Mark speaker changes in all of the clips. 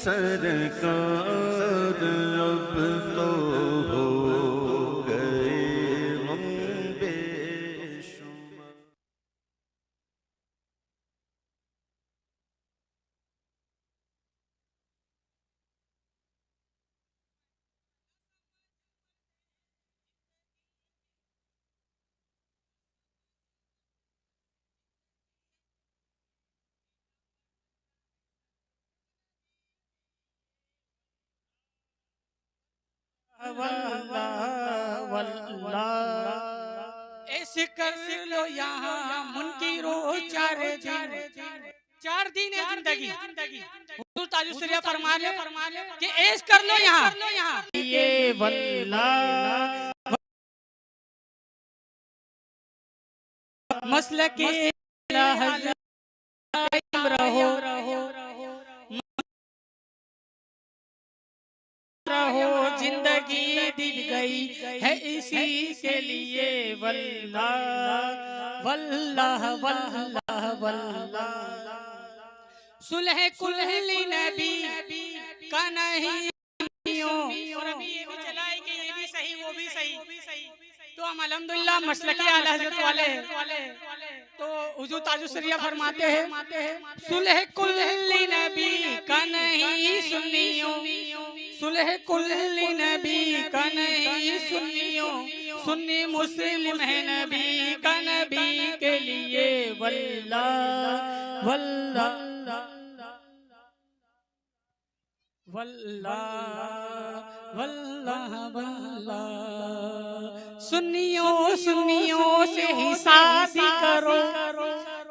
Speaker 1: सरकार अब तो हो गए हम बेशुमार।
Speaker 2: ऐसे कर लो यहाँ मुनकिरो 4 दिन है जिंदगी। हुजूर ताजुस्सरिया फरमा ले कि ऐश कर लो यहाँ ये वल्लाह मसले के रहो जिंदगी दी गई है इसी के लिए वल्लाह वल्लाह वल्लाह वल्लाह। सुलह कुल्ली नबी का नहीं और अभी ये भी चला है कि ये भी सही वो भी सही। तो हम अल्हम्दुलिल्लाह मसलकी आला हज़रत वाले तो हुजूर ताजुस्सरिया फरमाते हैं सुलह कुल्ली नबी का नहीं सुन्नियों, सुलह कुल्ली नबी का नहीं सुन्नियों, सुन्नी मुस्लिम है नबी का नबी के लिए वल्लाह वल्लाह वल्लाह वल्लाह वल्लाह। सुन्नियों सुन्नियों से ही शादी करो,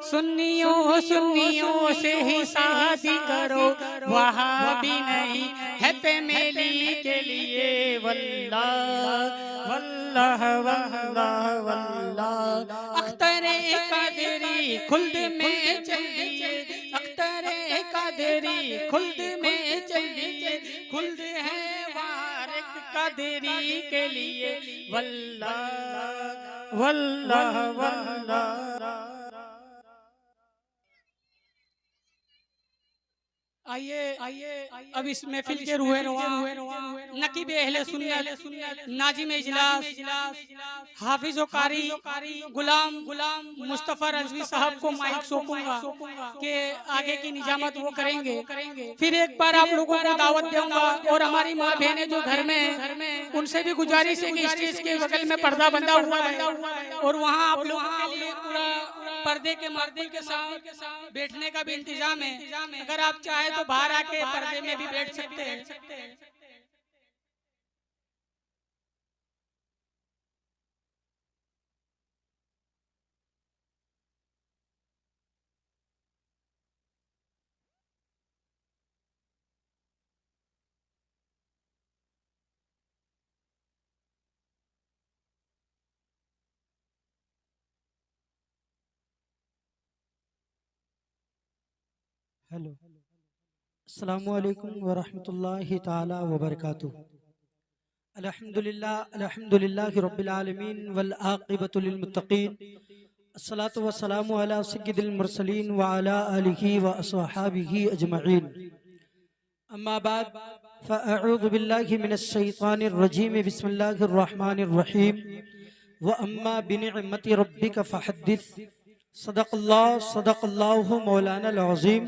Speaker 2: सुन्नियों सुन्नियों से ही शादी करो, वहाबी नहीं है फैमिली के लिए वल्लाह वल्लाह वल्लाह वल्लाह। अख्तरे कादरी खुल्द में चलिए, अख्तरे कादरी खुल्द में चलिए, खुल्द है वारिक कादरी के लिए वल्लाह वल्लाह वल्लाह। आइए अब इस महफिल के रूहे रवा नकीब अहले सुन्नत नाजिम इजलास हाफिज व कारी गुलाम मुस्तफ़ा रज़वी साहब को माइक सौंपूंगा कि आगे की निजामत वो करेंगे। फिर एक बार आप लोगों को दावत दूंगा और हमारी माँ बहनें जो घर में उनसे भी गुजारिश है कि स्टेज के बगल में पर्दा बंधा हुआ है और वहाँ आप लोगों के लिए पूरा पर्दे के मर्दे के साथ बैठने का भी इंतजाम है। अगर आप चाहे तो बाहर आके पर्दे में भी बैठ सकते हैं।
Speaker 3: हेलो अस्सलामु अलैकुम वरहमतुल्लाहि ताला वबरकातुहू। अल्हम्दुलिल्लाहि रब्बिल आलमीन वल आक़िबतु लिल मुत्तक़ीन। अस्सलातु वस्सलामु अला सय्यिदिल मुरसलीन व अला आलिहि व अस्हाबिहि अजमईन। अम्मा बाद फ़अऊज़ु बिल्लाहि मिनश शैतानिर रजीम। बिस्मिल्लाहिर रहमानिर रहीम। व अम्मा बिनिअमति रब्बिका फ़हद्दिस। सदक़ल्लाहु मौलानाल अज़ीम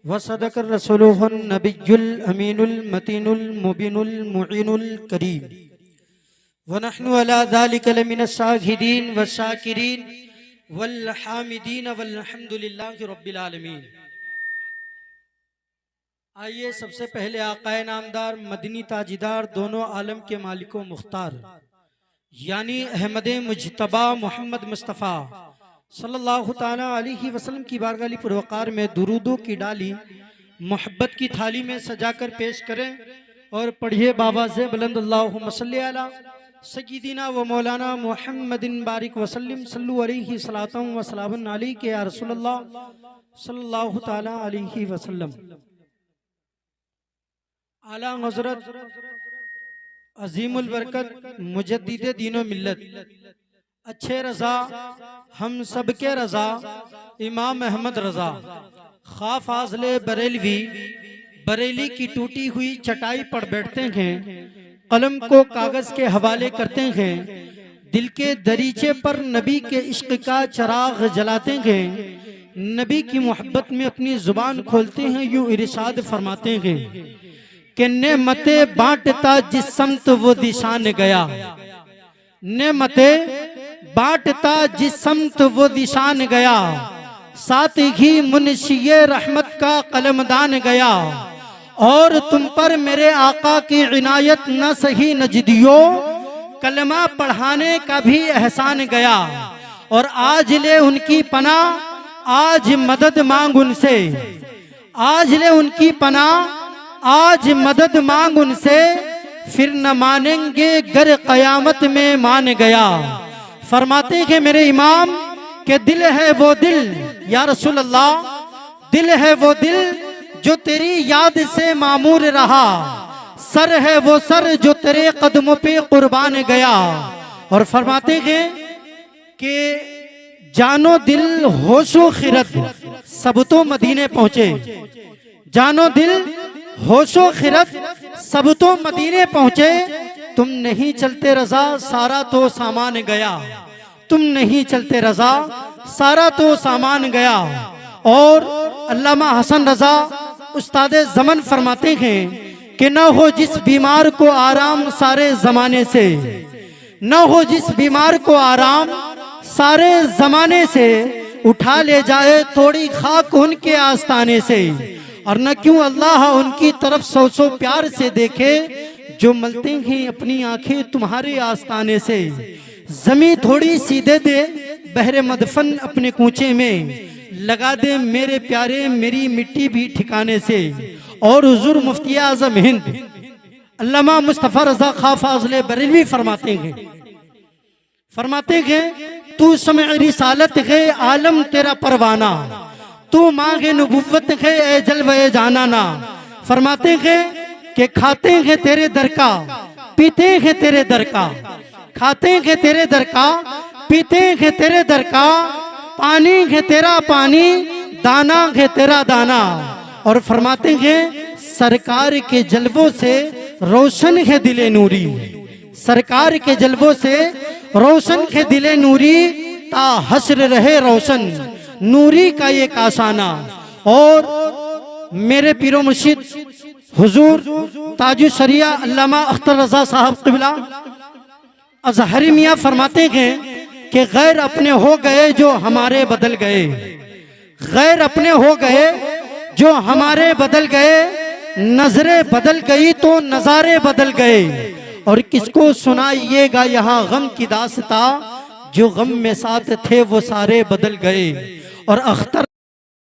Speaker 3: व सदक़र रसूलुहुन नबियुल अमीनुल मतीनुल मुबीनुल मुईनुल करीम। व नहनु अला ज़ालिका लमिनश शाहिदीन व शाकिरीन वल हामिदीन वल्हम्दुलिल्लाहि रब्बिल आलमीन। आइए सबसे पहले आक़ाए नामदार मदनी ताजीदार दोनों आलम के मालिको मुख्तार यानी अहमद मुज्तबा मोहम्मद मुस्तफ़ा सल्लल्लाहु ताला अलैहि वसल्लम की बारगाह पुरवकार में दुरूदों की डाली मोहब्बत की थाली में सजाकर पेश करें और पढ़िए बाबा से बुलंद अल्लाहुम्मा सल्ली अला सय्यिदिना व मौलाना मुहम्मदिन बारिक वसल्लम सल्लु अलैहि सलातम व सलामुन अलैका या रसूलल्लाह सल्लल्लाहु ताला अलैहि वसल्लम। आला हज़रत अजीमुल बरकत मुजद्दिद दीनो मिल्लत अच्छे रजा हम सब के रजा इमाम अहमद रजा खा फाजले बरेलवी बरेली की टूटी हुई चटाई पर बैठते हैं, कलम को कागज के हवाले करते हैं, दिल के दरीचे पर नबी के इश्क का चराग जलाते हैं, नबी की मोहब्बत में अपनी जुबान खोलते हैं, यूं इरशाद फरमाते हैं कि नेमते बांटता जिस समत वो दिशा ने गया, नेमते बांटता जिस समत वो दिशा ने गया, साथ ही मुनशिये रहमत का कलमदान गया, और तुम पर मेरे आका की इनायत न सही नजदियो, कलमा पढ़ाने का भी एहसान गया, और आज ले उनकी पना, आज मदद मांग उनसे, आज ले उनकी पना, आज मदद मांग उनसे, फिर न मानेंगे गर कयामत में मान गया। फरमाते हैं मेरे इमाम के दिल है वो दिल, या रसूल अल्लाह, दिल है वो दिल जो तेरी याद से मामूर रहा, सर है वो सर जो तेरे कदमों पे कुर्बान गया। और फरमाते हैं कि जानो दिल होशो खिरत सब तो मदीने पहुंचे, जानो दिल होशो खिरत सब तो मदीने पहुंचे, तुम नहीं चलते रजा सारा तो सामान गया, तुम नहीं चलते रजा सारा तो सामान गया। और अल्लामा हसन रजा उस्ताद ज़मन फरमाते हैं कि न हो जिस बीमार को आराम सारे जमाने से, न हो जिस बीमार को आराम सारे जमाने से, उठा ले जाए थोड़ी खाक उनके आस्ताने से, और न क्यों अल्लाह उनकी तरफ सौ सौ प्यार से देखे, जो मलते हैं अपनी आंखें तुम्हारे आस्ताने से। जमी थोड़ी सीधे दे बहरे मदफन अपने कूचे में, लगा दे मेरे प्यारे मेरी मिट्टी भी ठिकाने से। और हुजूर मुफ्ती आज़म हिंद अल्लामा मुस्तफ़ा रज़ा खां फाज़िल बरेलवी फरमाते हैं, फरमाते हैं तू समय रिसालत है आलम तेरा परवाना, तू मांगे नबुव्वत है ए जलवे जाना ना। फरमाते हैं कि खाते हैं तेरे दर का, पीते हैं तेरे दर का, खाते हैं तेरे दर का, पीते हैं तेरे दर का, पानी है तेरा पानी, दाना है तेरा दाना। और फरमाते हैं सरकार के जलवों से रोशन है दिले नूरी, सरकार के जलवों से रोशन है दिले नूरी, ता हश्र रहे रोशन नूरी का ये कासाना। और मेरे पीरो मुर्शिद हुजूर ताजु शरिया अल्लामा अख्तर रजा साहब क़िबला अज़हरी मियाँ फरमाते हैं कि गैर अपने हो गए जो हमारे बदल गए, गैर अपने हो गए जो हमारे बदल गए, नजरें बदल गई तो नजारे बदल गए। और किसको सुनाइएगा यहाँ गम की दास्ता, जो गम में साथ थे वो सारे बदल गए। और अख्तर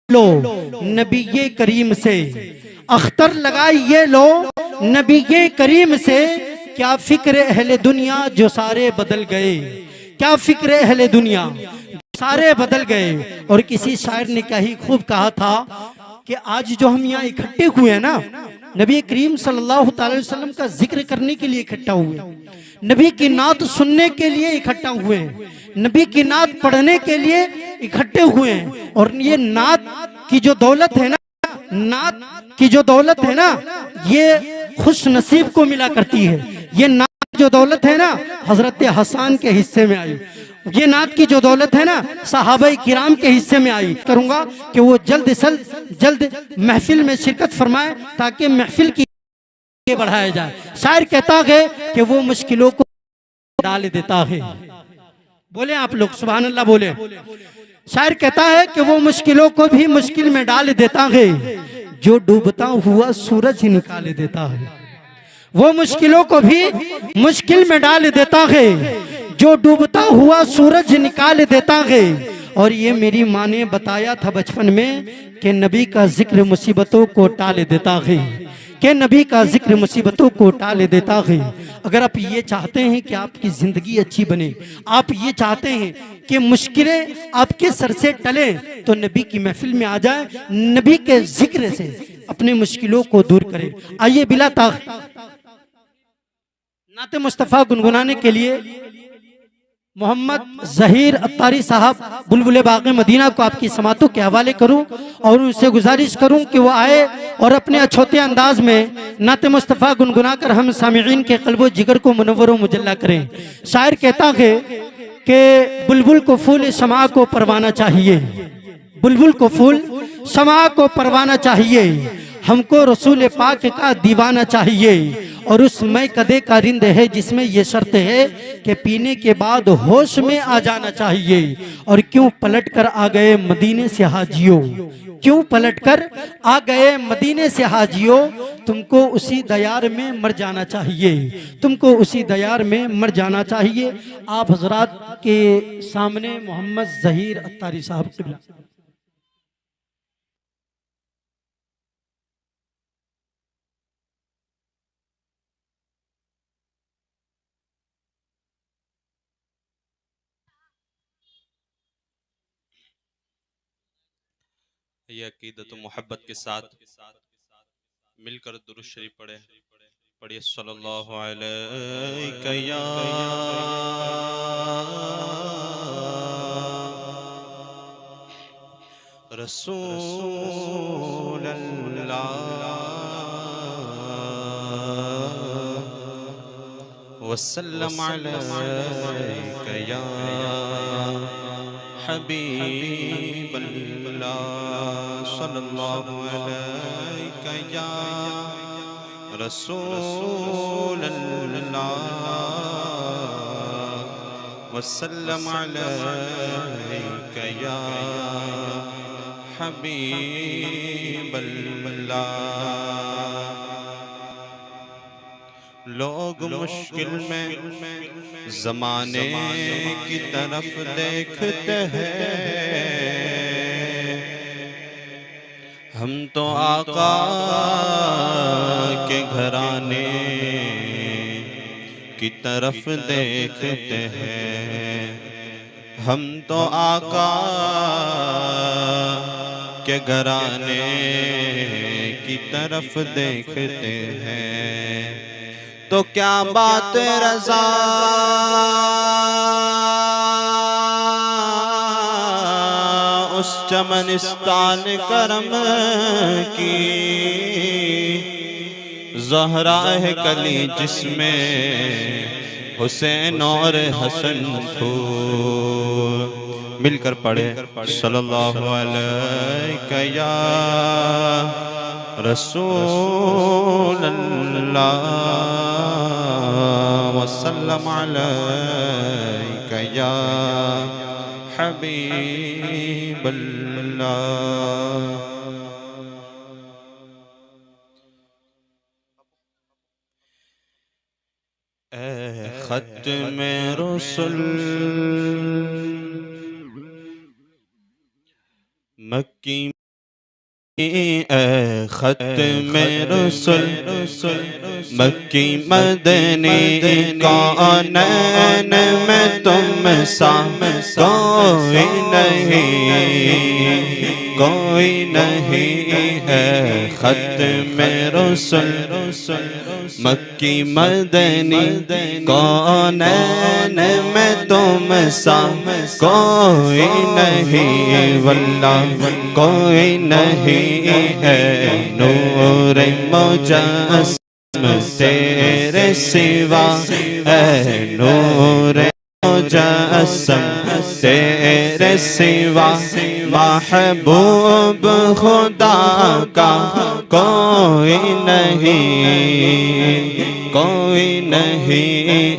Speaker 3: लो नबी करीम से, अख्तर लगाइए लो नबी करीम से, क्या फिक्र अहले दुनिया जो सारे बदल गए, क्या फिक्र अहले दुनिया सारे बदल गए। और किसी शायर ने क्या ही खूब कहा था कि आज जो हम यहाँ इकट्ठे हुए हैं ना, नबी करीम सल्लल्लाहु अलैहि वसल्लम का जिक्र करने के लिए इकट्ठा हुए, नबी की नात सुनने के लिए इकट्ठा हुए हैं, नबी की नात पढ़ने के लिए इकट्ठे हुए हैं। और ये नात की जो दौलत है ना, नात की जो दौलत है ना, ये खुश नसीब को मिला करती है। ये नात जो दौलत है ना हजरत हसन के हिस्से में आई, ये नात की जो दौलत है ना सहाबाए किराम के हिस्से में आई। करूंगा कि वो जल्द से जल्द महफिल में शिरकत फरमाए ताकि महफिल की बढ़ाया जाए। शायर कहता है कि वो मुश्किलों को डाल देता है, बोले आप लोग सुभान अल्लाह बोले। शायर कहता है कि वो मुश्किलों को भी मुश्किल में डाल देता है, जो डूबता हुआ सूरज निकाल देता है। वो मुश्किलों को भी मुश्किल में डाल देता है, जो डूबता हुआ सूरज निकाल देता है। और ये मेरी माँ ने बताया था बचपन में कि नबी का जिक्र मुसीबतों को टाल देता है, कि नबी का जिक्र मुसीबतों को टाल देता है। अगर आप ये चाहते हैं कि आपकी जिंदगी अच्छी बने, आप ये चाहते हैं कि मुश्किलें आपके सर से टले, तो नबी की महफिल में आ जाए, नबी के जिक्र से अपने मुश्किलों को दूर करें। आइए बिला ताख़ीर नाते मुस्तफ़ा गुनगुनाने के लिए मोहम्मद ज़हीर अत्तारी साहब बुलबुल बाग़ मदीना को आपकी समातों के हवाले करूं और उनसे गुजारिश करूं कि वो आए और अपने अछूते अंदाज में नात मुस्तफ़ा गुनगुना कर हम सामिईन के क़ल्बो जिगर को मुनव्वर व मुजल्ला करें। शायर कहता है कि बुलबुल को फूल शमा को परवाना चाहिए, बुलबुल को फूल शमा को परवाना चाहिए, हमको रसूल पाक का दीवाना चाहिए। और उस मई कदे का रिंद है जिसमें ये शर्त है कि पीने के बाद होश में आ जाना चाहिए। और क्यों पलट कर आ गए मदीने से हाजियों, क्यों पलट कर आ गए मदीने से हाजियों, तुमको उसी दयार में मर जाना चाहिए, तुमको उसी दयार में मर जाना चाहिए। आप हजरात के सामने मोहम्मद ज़हीर अत्तारी साहब क़िबला।
Speaker 1: ये अकीदत मोहब्बत के साथ मिलकर दुरूद शरीफ पढ़िए सल्लल्लाहु अलैहि या रसूल अल्लाह वसल्लम अलैका या हबीब अल्लाह सल्लल्लाहु अलैका या रसूल अल्लाह वसल्लम अलैका या हबीब अल्लाह। लोग मुश्किल में ज़माने की तरफ देखते हैं, हम तो आका के घराने की तरफ देखते हैं, हम तो आका के घराने की तरफ देखते हैं। तो क्या बात रज़ा उस चमनिस्तान करम की, ज़हरा है कली जिसमें हुसैन और हसन थो। मिलकर पढ़े सल्लल्लाहु अलैका या रसूल अल्लाह वसल्लम अलैका या हबीब अल्लाह। ए ख़त्म रसूल मक्की, ख़त्म रसूल मक्की मदनी, कौनैन में तुम सा कोई नहीं है। ख़त्म रसूल मक्की मदनी, कौनैन में तुम सा कोई नहीं, वल्लाह कोई नहीं है। नूर मुजस्सम तेरे सिवा, नूर मुजस्सम तेरे सिवा, महबूब खुदा का कोई नहीं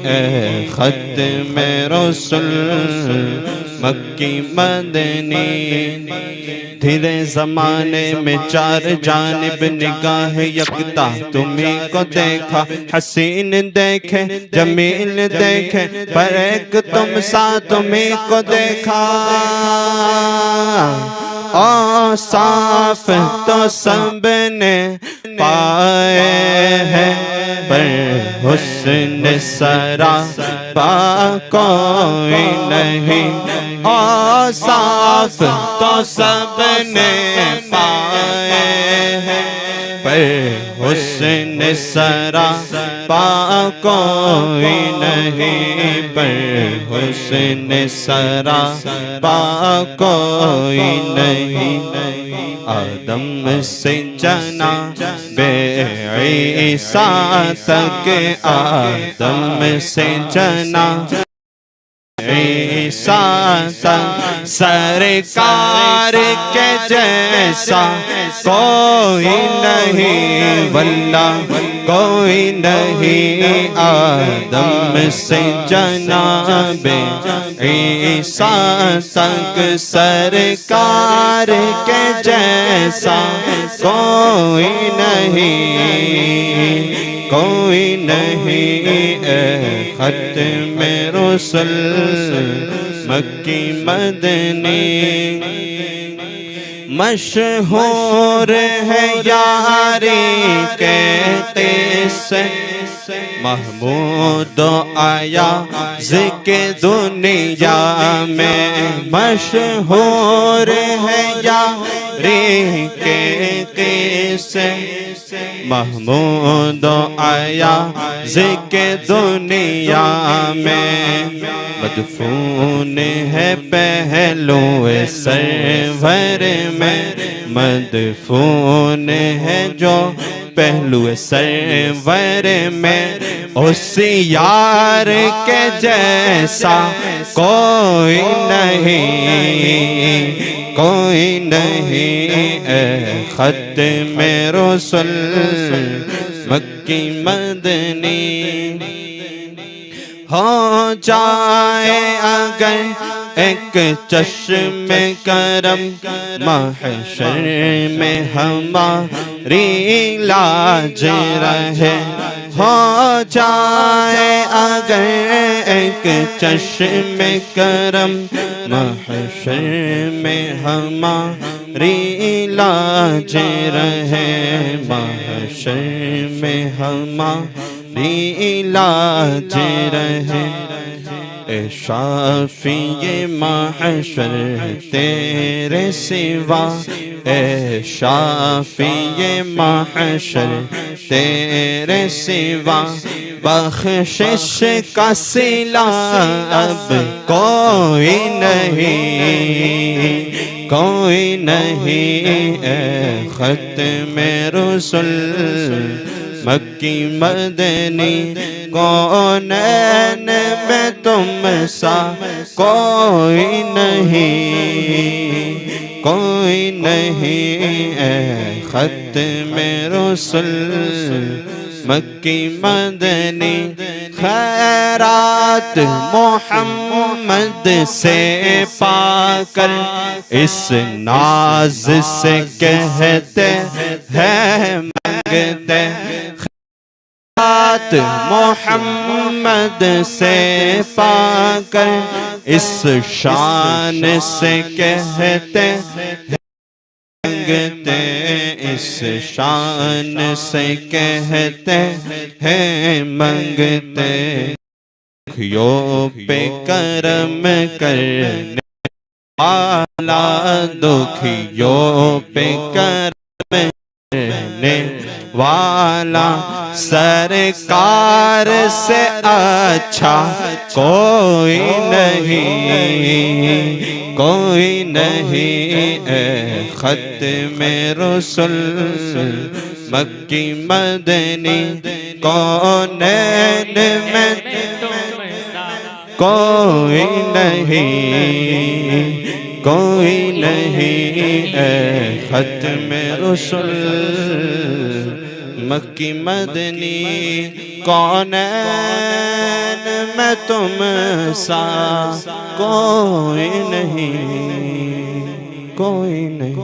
Speaker 1: है। ख़त्म रसूल मक्की मदनी। धीरे ज़माने में चार जानिब निगाह यकता, तुम्हीं को देखा हसीन देखे जमील देखे, पर एक तुम सा तुम्हीं को देखा। और साफ तो सबने पाए हैं, पर हुस्न सरा पा कोई नहीं। और साफ तो सबने पाए हैं, पर हुस्न सरा पा कोई नहीं, पर हुस्न सरा पा कोई नहीं। आदम से जना बे ईसा तक, आदम से जना ईसा तक, सरकार के जैसा कोई नहीं, वल्लाह कोई नहीं। आदम से जनाबे ईसा तक, सरकार के जैसा कोई नहीं, कोई नहीं। ख़त्म रसूल मक्की मदनी, मशहूर है यारी कहते से, महमूद आया ज़िक्र दुनिया में, मशहूर है यारी कहते से, महमूद आया ज़िक्र दुनिया में। मदफून है पहलू सरवर में, मदफून है जो पहलू सरवर में, उस यार के जैसा कोई नहीं, कोई नहीं। ख़त्म रसूल मक्की मदनी, हो जाए अगर एक चश्मे करम, महशर में हमारी लाज रहे। हो जाए अगर एक चश्मे करम, महशर में हमारी लाज रहे, महशर में हमारी लाज रहे। ए शाफ़िए महशर तेरे सिवा, ए शाफ़िए महशर तेरे सिवा, बख्शिश का सिला अब कोई नहीं, कोई नहीं। ख़त्म रसूल मक्की मदनी, कौनैन में तुम सा कोई नहीं, कोई नहीं। ख़त्म रसूल मक्की मदनी, खैरात मोहम्मद से पाकर इस नाज से कहते हैं मांगते। खैरात मोहम्मद से पाकर इस शान से कहते मांगते, इस शान से कहते हैं मांगते। दुखियों पे करम करने वाला, दुखियों पे करम करने वाला, सरकार से अच्छा कोई नहीं, कोई नहीं। ख़त्म रसूल मक्की मदनी, कौनैन में कोई नहीं, कोई नहीं। ख़त्म रसूल मक्की मदनी, कौनैन में तुम सा कोई नहीं, कोई नहीं।